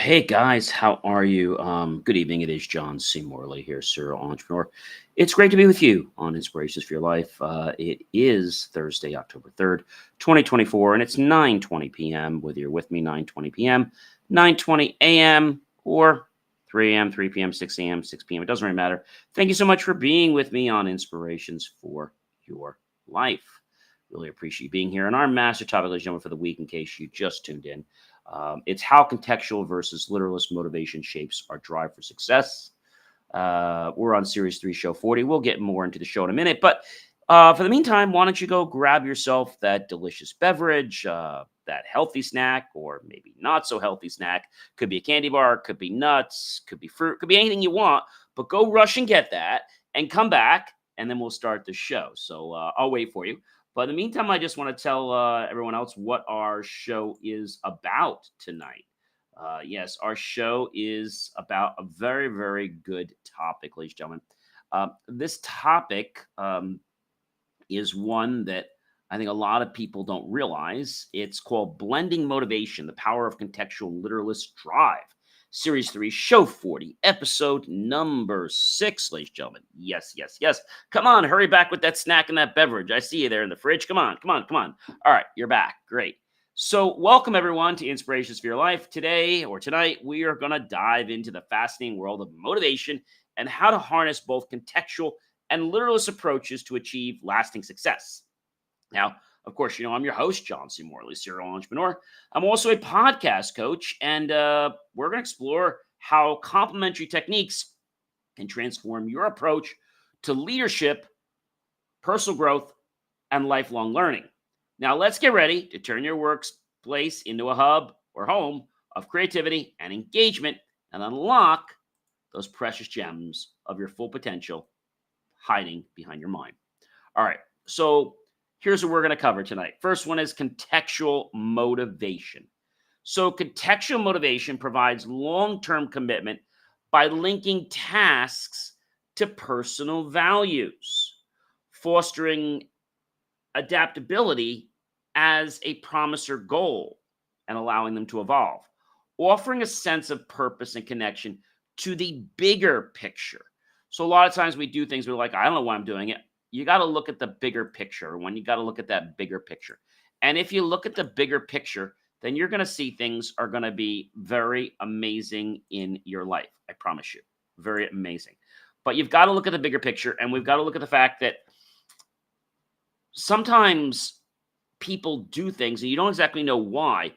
Hey guys, how are you? Good evening. It is John C. Morley here, serial entrepreneur. It's great to be with you on Inspirations for Your Life. It is Thursday, October 3rd, 2024, and it's 9:20 p.m. Whether you're with me, 9:20 p.m., 9:20 a.m., or 3 a.m., 3 p.m., 6 a.m., 6 p.m. It doesn't really matter. Thank you so much for being with me on Inspirations for Your Life. Really appreciate you being here. And our master topic, ladies and gentlemen, for the week, in case you just tuned in, it's how contextual versus literalist motivation shapes our drive for success. We're on Series 3, Show 40. We'll get more into the show in a minute. But for the meantime, why don't you go grab yourself that delicious beverage, that healthy snack, or maybe not so healthy snack. Could be a candy bar, could be nuts, could be fruit, could be anything you want. But go rush and get that and come back, and then we'll start the show. So I'll wait for you. But in the meantime, I just want to tell everyone else what our show is about tonight. Yes, our show is about a very, very good topic, ladies and gentlemen. This topic is one that I think a lot of people don't realize. It's called Blending Motivation, the Power of Contextual Literalist Drive. Series 3, Show 40, episode number 6, ladies and gentlemen. Yes, yes, yes. Come on, hurry back with that snack and that beverage. I see you there in the fridge. Come on, come on, come on. All right, you're back. Great. So welcome, everyone, to Inspirations for Your Life. Today, or tonight, we are going to dive into the fascinating world of motivation and how to harness both contextual and literalist approaches to achieve lasting success. Now, of course, I'm your host, John C. Morley, serial entrepreneur. I'm also a podcast coach, and we're going to explore how complementary techniques can transform your approach to leadership, personal growth, and lifelong learning. Now, let's get ready to turn your workplace into a hub or home of creativity and engagement and unlock those precious gems of your full potential hiding behind your mind. All right, so here's what we're going to cover tonight. First one is contextual motivation. So contextual motivation provides long-term commitment by linking tasks to personal values, fostering adaptability as a promise or goal, and allowing them to evolve, offering a sense of purpose and connection to the bigger picture. So a lot of times we do things, we're like, I don't know why I'm doing it. You got to look at the bigger picture. When you got to look at that bigger picture. And if you look at the bigger picture, then you're going to see things are going to be very amazing in your life. I promise you. Very amazing. But you've got to look at the bigger picture, and we've got to look at the fact that sometimes people do things and you don't exactly know why.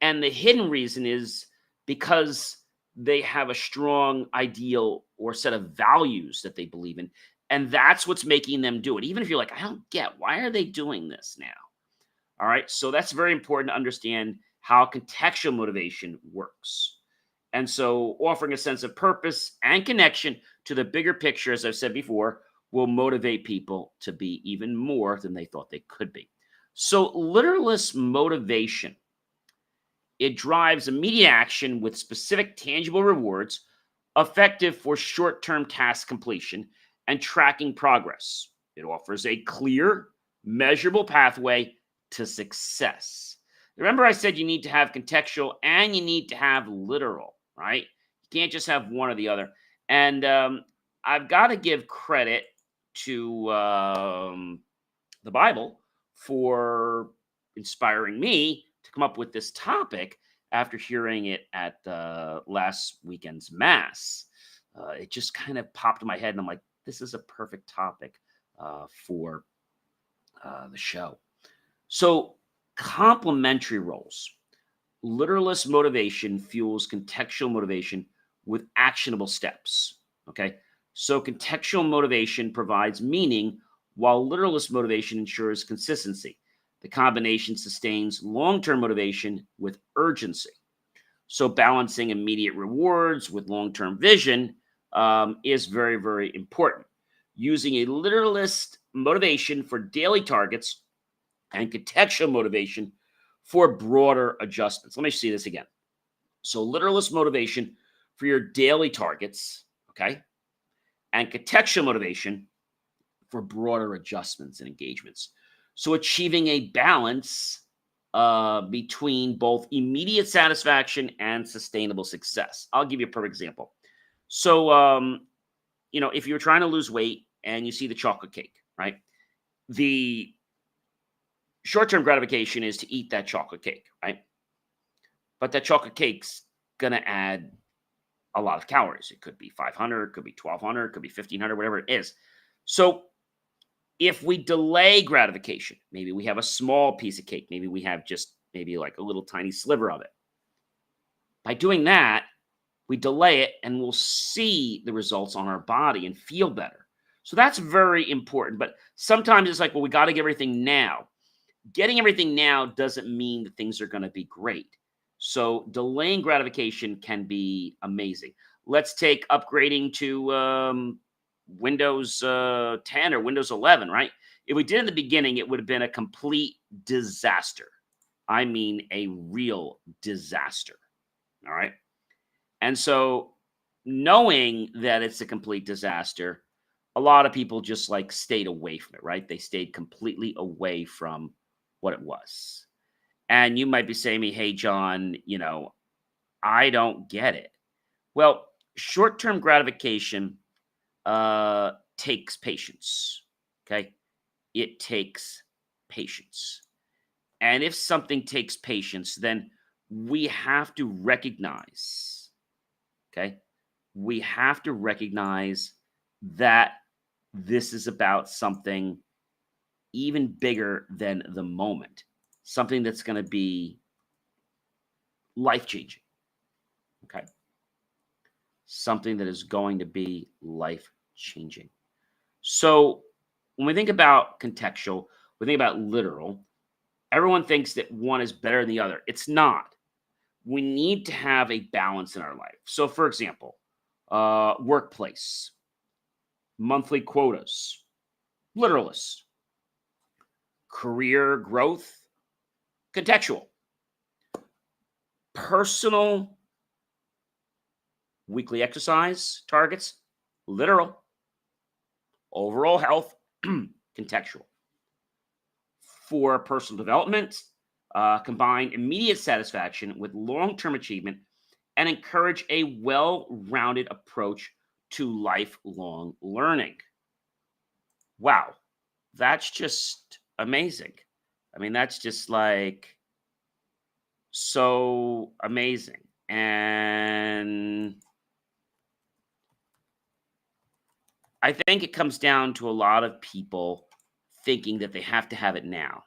And the hidden reason is because they have a strong ideal or set of values that they believe in. And that's what's making them do it. Even if you're like, I don't get, why are they doing this now? All right. So that's very important to understand how contextual motivation works. And so offering a sense of purpose and connection to the bigger picture, as I've said before, will motivate people to be even more than they thought they could be. So literalist motivation, it drives immediate action with specific tangible rewards, effective for short-term task completion and tracking progress. It offers a clear, measurable pathway to success. Remember, I said you need to have contextual and you need to have literal, right? You can't just have one or the other. And I've got to give credit to the Bible for inspiring me to come up with this topic after hearing it at last weekend's Mass. It just kind of popped in my head, and I'm like, this is a perfect topic for the show. So, complementary roles. Literalist motivation fuels contextual motivation with actionable steps. Okay. So, contextual motivation provides meaning, while literalist motivation ensures consistency. The combination sustains long-term motivation with urgency. So balancing immediate rewards with long-term vision is very, very important. Using a literalist motivation for daily targets and contextual motivation for broader adjustments. Let me see this again. So literalist motivation for your daily targets, okay, and contextual motivation for broader adjustments and engagements. So achieving a balance between both immediate satisfaction and sustainable success. I'll give you a perfect example. So, if you're trying to lose weight and you see the chocolate cake, right? The short term gratification is to eat that chocolate cake, right? But that chocolate cake's going to add a lot of calories. It could be 500, could be 1200, could be 1500, whatever it is. So, if we delay gratification, maybe we have a small piece of cake, maybe we have just maybe like a little tiny sliver of it. By doing that, we delay it and we'll see the results on our body and feel better. So that's very important. But sometimes it's like, well, we got to get everything now. Getting everything now doesn't mean that things are going to be great. So delaying gratification can be amazing. Let's take upgrading to Windows 10 or Windows 11, right? If we did in the beginning, it would have been a complete disaster. I mean, a real disaster. All right. And so knowing that it's a complete disaster, a lot of people just like stayed away from it, right? They stayed completely away from what it was. And you might be saying to me, hey, John, I don't get it. Well, short-term gratification takes patience. Okay. It takes patience. And if something takes patience, then we have to recognize, okay, we have to recognize that this is about something even bigger than the moment, something that's going to be life-changing, okay? Something that is going to be life-changing. So when we think about contextual, we think about literal, everyone thinks that one is better than the other. It's not. We need to have a balance in our life. So, for example, workplace, monthly quotas, literalist, career growth, contextual, personal weekly exercise targets, literal, overall health, contextual. For personal development, combine immediate satisfaction with long-term achievement and encourage a well-rounded approach to lifelong learning. Wow, that's just amazing. I mean, that's just like so amazing. And I think it comes down to a lot of people thinking that they have to have it now.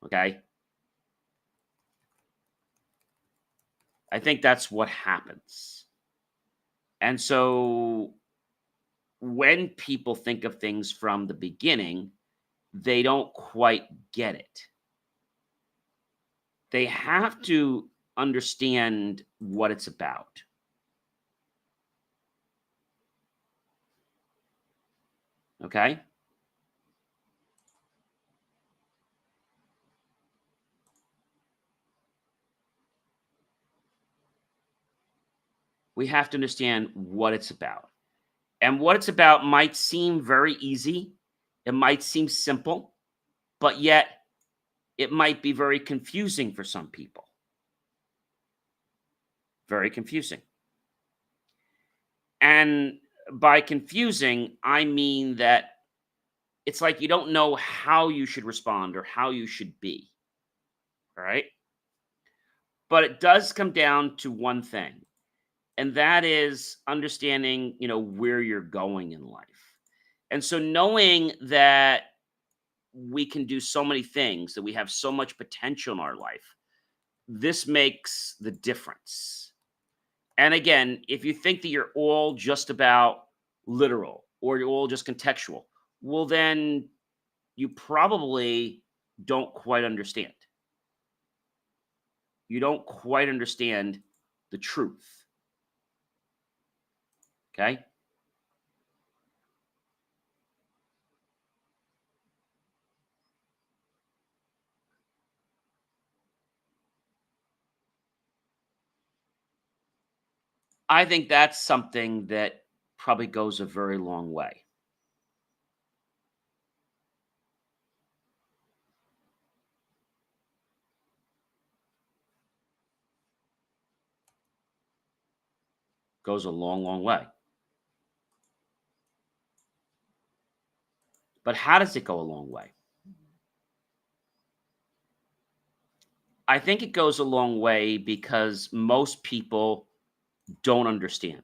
Okay. I think that's what happens. And so when people think of things from the beginning, they don't quite get it. They have to understand what it's about. Okay? We have to understand what it's about. And what it's about might seem very easy, it might seem simple, but yet it might be very confusing for some people. Very confusing. And by confusing, I mean that it's like you don't know how you should respond or how you should be. All right. But it does come down to one thing, and that is understanding, where you're going in life. And so knowing that we can do so many things, that we have so much potential in our life, this makes the difference. And again, if you think that you're all just about literal or you're all just contextual, well, then you probably don't quite understand. You don't quite understand the truth. Okay. I think that's something that probably goes a very long way. Goes a long, long way. But how does it go a long way? I think it goes a long way because most people don't understand.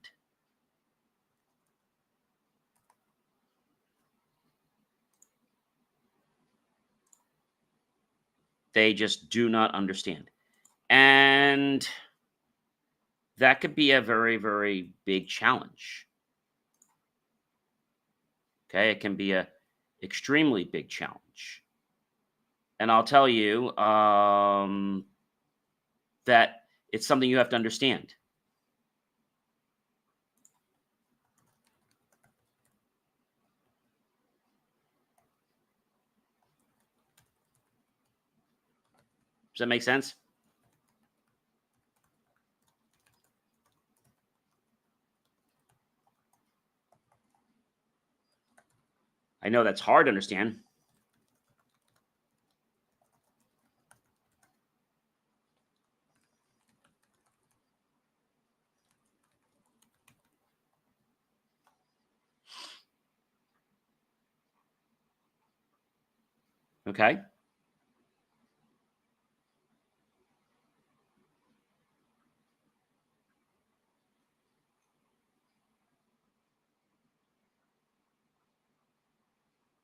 They just do not understand. And that could be a very, very big challenge. Okay, it can be a extremely big challenge. And I'll tell you that it's something you have to understand. Does that make sense? I know that's hard to understand. Okay.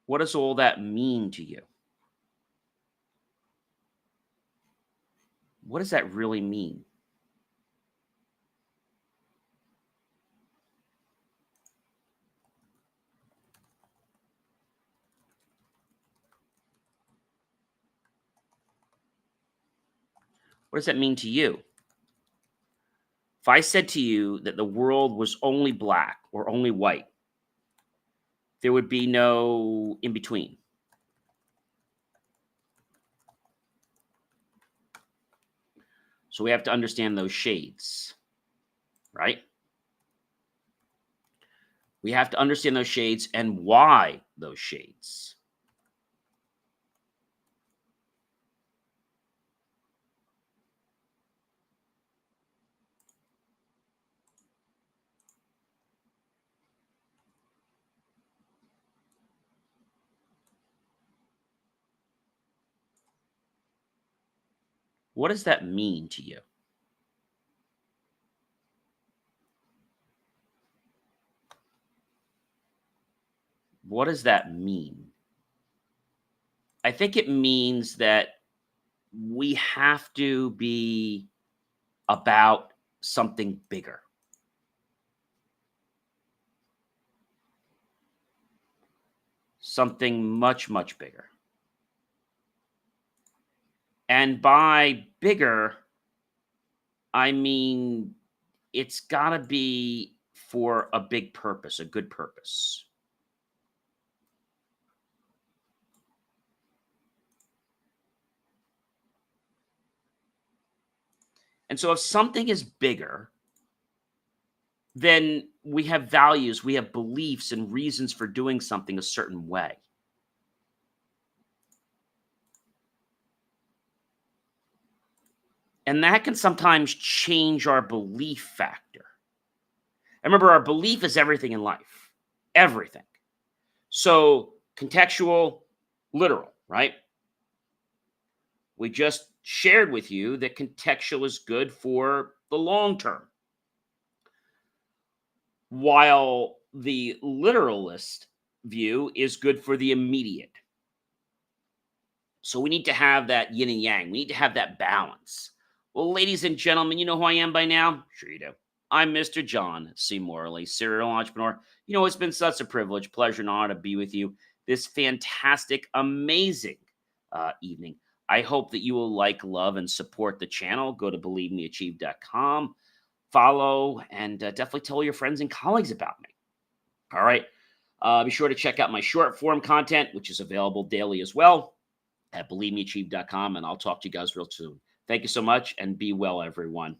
What does all that mean to you? What does that really mean? What does that mean to you? If I said to you that the world was only black or only white, there would be no in between. So we have to understand those shades, right? We have to understand those shades and why those shades. What does that mean to you? What does that mean? I think it means that we have to be about something bigger. Something much, much bigger. And by bigger, I mean it's got to be for a big purpose, a good purpose. And so if something is bigger, then we have values, we have beliefs and reasons for doing something a certain way. And that can sometimes change our belief factor. And remember, our belief is everything in life, everything. So, contextual, literal, right? We just shared with you that contextual is good for the long term, while the literalist view is good for the immediate. So we need to have that yin and yang. We need to have that balance. Well, ladies and gentlemen, you know who I am by now? Sure you do. I'm Mr. John C. Morley, serial entrepreneur. You know, it's been such a privilege, pleasure, and honor to be with you this fantastic, amazing evening. I hope that you will like, love, and support the channel. Go to believemeachieve.com, follow, and definitely tell your friends and colleagues about me. All right. Be sure to check out my short form content, which is available daily as well at believemeachieve.com, and I'll talk to you guys real soon. Thank you so much, and be well, everyone.